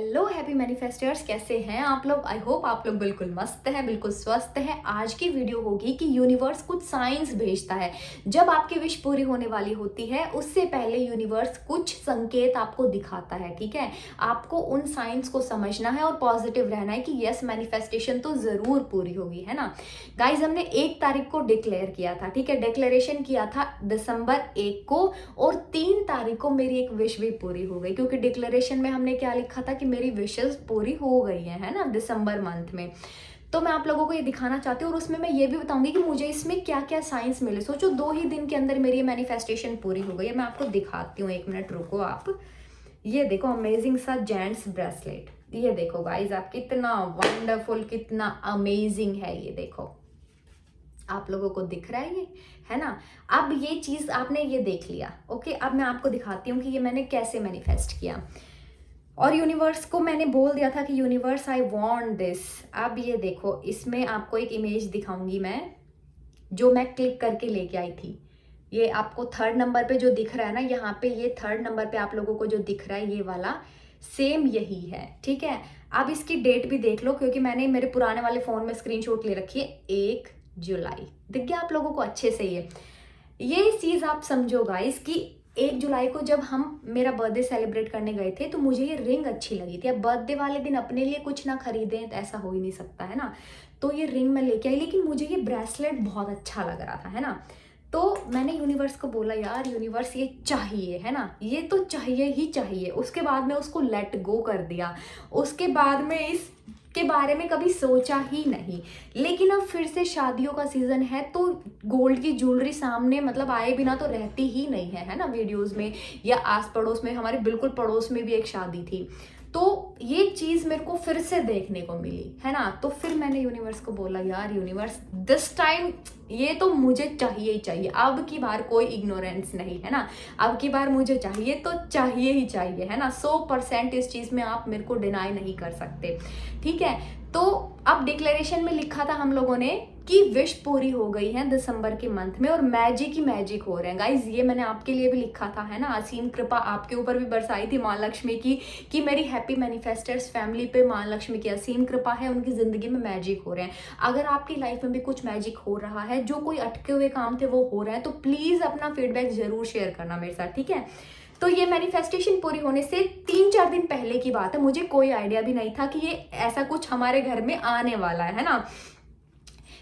Hello happy मैनिफेस्टर्स, कैसे हैं आप लोग। आई होप आप लोग बिल्कुल मस्त हैं, बिल्कुल स्वस्थ हैं। आज की वीडियो होगी कि यूनिवर्स कुछ साइंस भेजता है जब आपकी विश पूरी होने वाली होती है। उससे पहले यूनिवर्स कुछ संकेत आपको दिखाता है। ठीक है, आपको उन साइंस को समझना है और पॉजिटिव रहना है कि यस मैनिफेस्टेशन तो जरूर पूरी होगी, है ना। गाइज, हमने 1 तारीख को डिक्लेयर किया था, ठीक है, डिक्लेरेशन किया था दिसंबर 1 को, और 3 तारीख को मेरी एक विश भी पूरी हो गई, क्योंकि डिक्लेरेशन में हमने क्या लिखा था कि मेरी विशेस पूरी हो गई है ना, दिसंबर मंथ में। तो मैं आप लोगों को ये दिखाना चाहती हूँ और उसमें मैं ये भी बताऊंगी कि मुझे इसमें क्या क्या साइंस मिले। सोचो 2 ही दिन के अंदर मेरी मैनिफेस्टेशन पूरी हो गई है। मैं आपको दिखाती हूँ, 1 मिनट रुको आप। ये देखो अमेजिंग सा जेंट्स ब्रेसलेट, ये देखो गाइज आप, कितना वंडरफुल, कितना अमेजिंग है। ये देखो आप लोगों को दिख रहा है ये, है ना। अब ये चीज आपने ये देख लिया, ओके। अब मैं आपको दिखाती हूँ कि ये मैंने कैसे मैनिफेस्ट किया। और यूनिवर्स को मैंने बोल दिया था कि यूनिवर्स आई वांट दिस। अब ये देखो, इसमें आपको एक इमेज दिखाऊंगी मैं, जो मैं क्लिक करके लेके आई थी। ये आपको 3rd नंबर पे जो दिख रहा है ना, यहाँ पे ये 3rd नंबर पे आप लोगों को जो दिख रहा है ये वाला, सेम यही है। ठीक है, अब इसकी डेट भी देख लो, क्योंकि मैंने मेरे पुराने वाले फोन में स्क्रीनशॉट ले रखी है। 1 जुलाई दिख गया आप लोगों को अच्छे से। ये चीज आप समझो गाइस कि 1 जुलाई को जब हम मेरा बर्थडे सेलिब्रेट करने गए थे तो मुझे ये रिंग अच्छी लगी थी। अब बर्थडे वाले दिन अपने लिए कुछ ना खरीदें तो ऐसा हो ही नहीं सकता, है ना। तो ये रिंग मैं लेके आई, लेकिन मुझे ये ब्रेसलेट बहुत अच्छा लग रहा था, है ना। तो मैंने यूनिवर्स को बोला, यार यूनिवर्स ये चाहिए, है ना, ये तो चाहिए ही चाहिए। उसके बाद में उसको लेट गो कर दिया। उसके बाद में इस के बारे में कभी सोचा ही नहीं। लेकिन अब फिर से शादियों का सीजन है, तो गोल्ड की ज्वेलरी सामने मतलब आए बिना तो रहती ही नहीं है, है ना। वीडियोस में या आस पड़ोस में, हमारे बिल्कुल पड़ोस में भी एक शादी थी, तो ये चीज मेरे को फिर से देखने को मिली, है ना। तो फिर मैंने यूनिवर्स को बोला, यार यूनिवर्स दिस टाइम ये तो मुझे चाहिए ही चाहिए। अब की बार कोई इग्नोरेंस नहीं, है ना। अब की बार मुझे चाहिए तो चाहिए ही चाहिए, है ना। 100% इस चीज में आप मेरे को डिनाई नहीं कर सकते। ठीक है, तो अब डिक्लेरेशन में लिखा था हम लोगों ने कि विश पूरी हो गई है दिसंबर के मंथ में, और मैजिक ही मैजिक हो रहे हैं गाइज। ये मैंने आपके लिए भी लिखा था, है ना। असीम कृपा आपके ऊपर भी बरसाई थी माँ लक्ष्मी की, कि मेरी हैप्पी मैनिफेस्टर्स फैमिली पे माँ लक्ष्मी की असीम कृपा है, उनकी जिंदगी में मैजिक हो रहे हैं। अगर आपकी लाइफ में भी कुछ मैजिक हो रहा है, जो कोई अटके हुए काम थे वो हो रहे हैं, तो प्लीज अपना फीडबैक जरूर शेयर करना मेरे साथ, ठीक है। तो ये मैनिफेस्टेशन पूरी होने से 3-4 दिन पहले की बात है। मुझे कोई आइडिया भी नहीं था कि ये ऐसा कुछ हमारे घर में आने वाला है ना।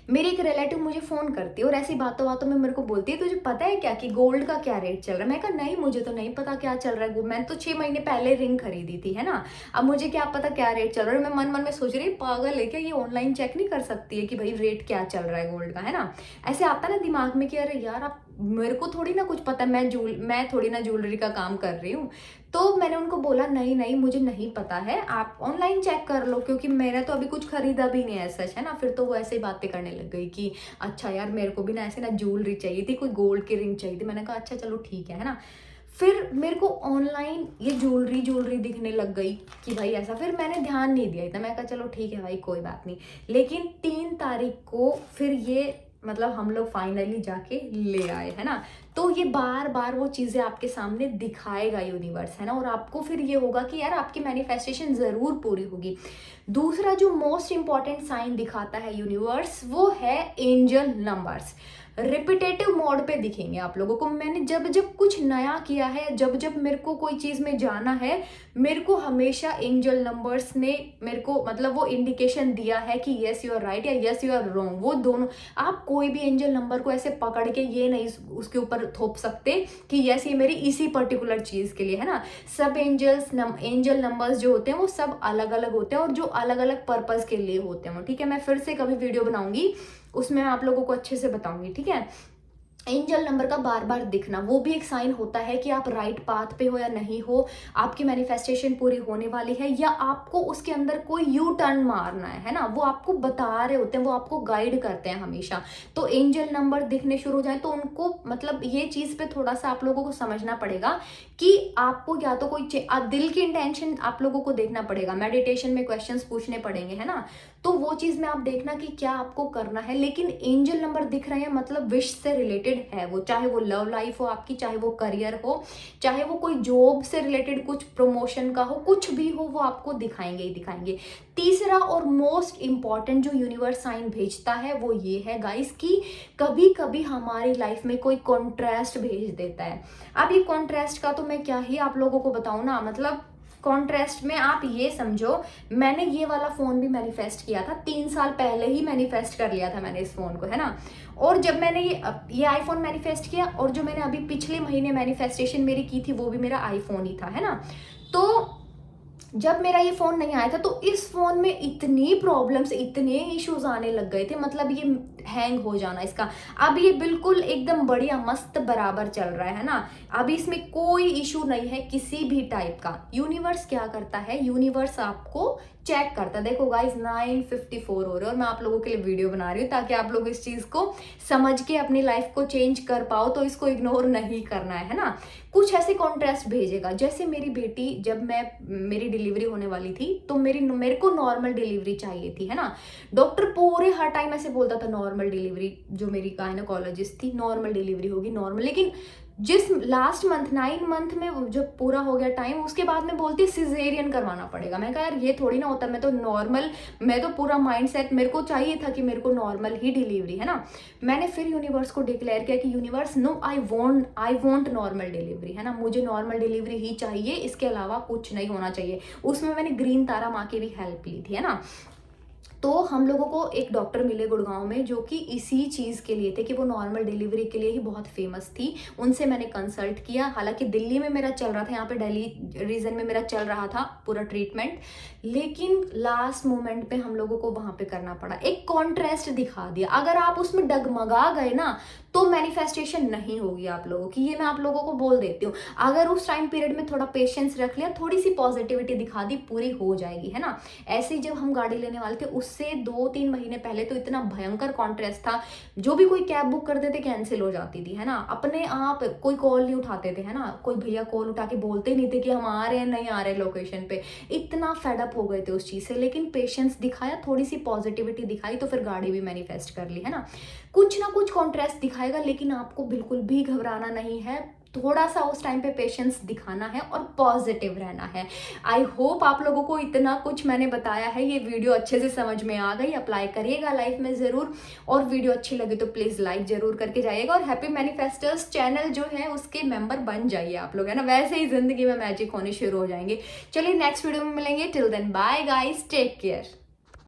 मेरी एक रिलेटिव मुझे फोन करती है और ऐसी बातों बातों में मेरे को बोलती है, तुझे पता है क्या कि गोल्ड का क्या रेट चल रहा है। मैं कहा नहीं, मुझे तो नहीं पता क्या चल रहा है। मैंने तो 6 महीने पहले रिंग खरीदी थी, है ना। अब मुझे क्या पता क्या रेट चल रहा है। मैं मन मन में सोच रही, पागल है क्या, ये ऑनलाइन चेक नहीं कर सकती है कि भाई रेट क्या चल रहा है गोल्ड का, है ना। ऐसे आता ना दिमाग में कि अरे यार, आप मेरे को थोड़ी ना कुछ पता, मैं थोड़ी ना ज्वेलरी का काम कर रही हूँ। तो मैंने उनको बोला, नहीं नहीं मुझे नहीं पता है, आप ऑनलाइन चेक कर लो, क्योंकि मेरा तो अभी कुछ खरीदा भी नहीं है सच, है ना। फिर तो वो ऐसे ही बातें करने लग गई कि अच्छा यार, मेरे को भी ना ऐसे ना ज्वेलरी चाहिए थी, कोई गोल्ड की रिंग चाहिए थी। मैंने कहा अच्छा चलो ठीक है ना। फिर मेरे को ऑनलाइन ये ज्वेलरी दिखने लग गई कि भाई ऐसा, फिर मैंने ध्यान नहीं दिया इतना। मैं कहा चलो ठीक है भाई, कोई बात नहीं। लेकिन 3 तारीख को फिर ये मतलब हम लोग फाइनली जाके ले आए, है ना। तो ये बार बार वो चीजें आपके सामने दिखाएगा यूनिवर्स, है ना। और आपको फिर ये होगा कि यार आपकी मैनिफेस्टेशन जरूर पूरी होगी। दूसरा जो मोस्ट इंपॉर्टेंट साइन दिखाता है यूनिवर्स, वो है एंजल नंबर्स। रिपीटेटिव मोड पे दिखेंगे आप लोगों को। मैंने जब जब कुछ नया किया है, जब जब मेरे को कोई चीज में जाना है, मेरे को हमेशा एंजल नंबर्स ने मेरे को मतलब वो इंडिकेशन दिया है कि यस यू आर राइट या यस यू आर रॉन्ग। वो दोनों, आप कोई भी एंजल नंबर को ऐसे पकड़ के ये नहीं उसके ऊपर थोप सकते कि यस ये मेरी इसी पर्टिकुलर चीज के लिए, है ना। सब एंजल नंबर्स जो होते हैं वो सब अलग अलग होते हैं, और जो अलग अलग पर्पज के लिए होते हैं, ठीक है। मैं फिर से कभी वीडियो बनाऊंगी, उसमें आप लोगों को अच्छे से बताऊंगी, ठीक है। एंजल नंबर का बार बार दिखना वो भी एक साइन होता है कि आप राइट पाथ पे हो या नहीं हो, आपकी मैनिफेस्टेशन पूरी होने वाली है, या आपको उसके अंदर कोई यू टर्न मारना है ना। वो आपको बता रहे होते हैं, वो आपको गाइड करते हैं हमेशा। तो एंजल नंबर दिखने शुरू हो जाए तो उनको मतलब ये चीज पे थोड़ा सा आप लोगों को समझना पड़ेगा कि आपको या तो कोई दिल की इंटेंशन आप लोगों को देखना पड़ेगा, मेडिटेशन में क्वेश्चंस पूछने पड़ेंगे, है ना। तो वो चीज में आप देखना कि क्या आपको करना है। लेकिन एंजल नंबर दिख रहे हैं मतलब विश से रिलेटेड रिलेटेड है वो, चाहे वो लव लाइफ हो आपकी, चाहे वो करियर हो, चाहे वो कोई जॉब से रिलेटेड कुछ प्रमोशन का हो, कुछ भी हो, वो आपको दिखाएंगे ही दिखाएंगे। तीसरा और मोस्ट इंपॉर्टेंट जो यूनिवर्स साइन भेजता है वो ये है गाइस कि कभी कभी हमारी लाइफ में कोई कॉन्ट्रास्ट भेज देता है। अब ये कॉन्ट्रास्ट का तो मैं क्या ही आप लोगों को बताऊं ना, मतलब कॉन्ट्रास्ट में आप ये समझो, मैंने ये वाला फोन भी मैनिफेस्ट किया था 3 साल पहले ही, मैनिफेस्ट कर लिया था मैंने इस फोन को, है ना। और जब मैंने ये आईफोन मैनिफेस्ट किया, और जो मैंने अभी पिछले महीने मैनिफेस्टेशन मेरी की थी वो भी मेरा आईफोन ही था, है ना। तो जब मेरा ये फोन नहीं आया था तो इस फोन में इतनी प्रॉब्लम्स, इतने इश्यूज आने लग गए थे, मतलब ये हैंग हो जाना इसका। अब ये बिल्कुल एकदम बढ़िया मस्त बराबर चल रहा है ना, अभी इसमें कोई इशू नहीं है किसी भी टाइप का। यूनिवर्स क्या करता है, यूनिवर्स आपको चेक करता है। देखो गाइस 9:54 हो रहे हैं और मैं आप लोगों के लिए वीडियो बना रही हूँ ताकि आप लोग इस चीज को समझ के अपनी लाइफ को चेंज कर पाओ, तो इसको इग्नोर नहीं करना है ना। कुछ ऐसे कॉन्ट्रास्ट भेजेगा, जैसे मेरी बेटी, जब मेरी डिलीवरी होने वाली थी तो मेरे को नॉर्मल डिलीवरी चाहिए थी, है ना। डॉक्टर पूरे हर टाइम ऐसे बोलता था नॉर्मल डिलीवरी, जो मेरी गायनेकोलॉजिस्ट थी, नॉर्मल डिलीवरी होगी नॉर्मल। लेकिन जिस लास्ट मंथ 9 मंथ में जब पूरा हो गया टाइम, उसके बाद में बोलती सिजेरियन करवाना पड़ेगा। मैं कहा यार ये थोड़ी ना होता, मैं तो नॉर्मल, मैं तो पूरा माइंड सेट, मेरे को चाहिए था कि मेरे को नॉर्मल ही डिलीवरी, है ना। मैंने फिर यूनिवर्स को डिक्लेयर किया कि universe no, I want normal delivery, है ना, मुझे नॉर्मल डिलीवरी ही चाहिए, इसके अलावा कुछ नहीं होना चाहिए। उसमें मैंने ग्रीन तारा माँ की भी हेल्प ली थी, है ना। तो हम लोगों को एक डॉक्टर मिले गुड़गांव में जो कि इसी चीज़ के लिए थे, कि वो नॉर्मल डिलीवरी के लिए ही बहुत फेमस थी। उनसे मैंने कंसल्ट किया, हालांकि दिल्ली में मेरा चल रहा था, यहाँ पे दिल्ली रीजन में मेरा चल रहा था पूरा ट्रीटमेंट, लेकिन लास्ट मोमेंट पे हम लोगों को वहाँ पे करना पड़ा। एक कॉन्ट्रास्ट दिखा दिया, अगर आप उसमें डगमगा गए ना तो मैनिफेस्टेशन नहीं होगी आप लोगों की, ये मैं आप लोगों को बोल देती हूँ। अगर उस टाइम पीरियड में थोड़ा पेशेंस रख लिया, थोड़ी सी पॉजिटिविटी दिखा दी, पूरी हो जाएगी, है ना। ऐसे ही जब हम गाड़ी लेने वाले थे उससे 2-3 महीने पहले तो इतना भयंकर कॉन्ट्रास्ट था, जो भी कोई कैब बुक करते थे कैंसिल हो जाती थी, है ना। अपने आप कोई कॉल नहीं उठाते थे, है ना, कोई भैया कॉल उठा के बोलते नहीं थे कि हम आ रहे हैं, नहीं आ रहे लोकेशन पे। इतना फेडअप हो गए थे उस चीज से, लेकिन पेशेंस दिखाया, थोड़ी सी पॉजिटिविटी दिखाई, तो फिर गाड़ी भी मैनिफेस्ट कर ली, है ना। कुछ ना कुछ कॉन्ट्रास्ट दिखाएगा, लेकिन आपको बिल्कुल भी घबराना नहीं है, थोड़ा सा उस टाइम पे पेशेंस दिखाना है और पॉजिटिव रहना है। आई होप आप लोगों को इतना कुछ मैंने बताया है, ये वीडियो अच्छे से समझ में आ गई, अप्लाई करिएगा लाइफ में ज़रूर। और वीडियो अच्छी लगी तो प्लीज़ लाइक जरूर करके जाइएगा, और हैप्पी मैनिफेस्टर्स चैनल जो है उसके मेंबर बन जाइए आप लोग, है ना, वैसे ही जिंदगी में मैजिक होने शुरू हो जाएंगे। चलिए नेक्स्ट वीडियो में मिलेंगे, till then bye guys, take care.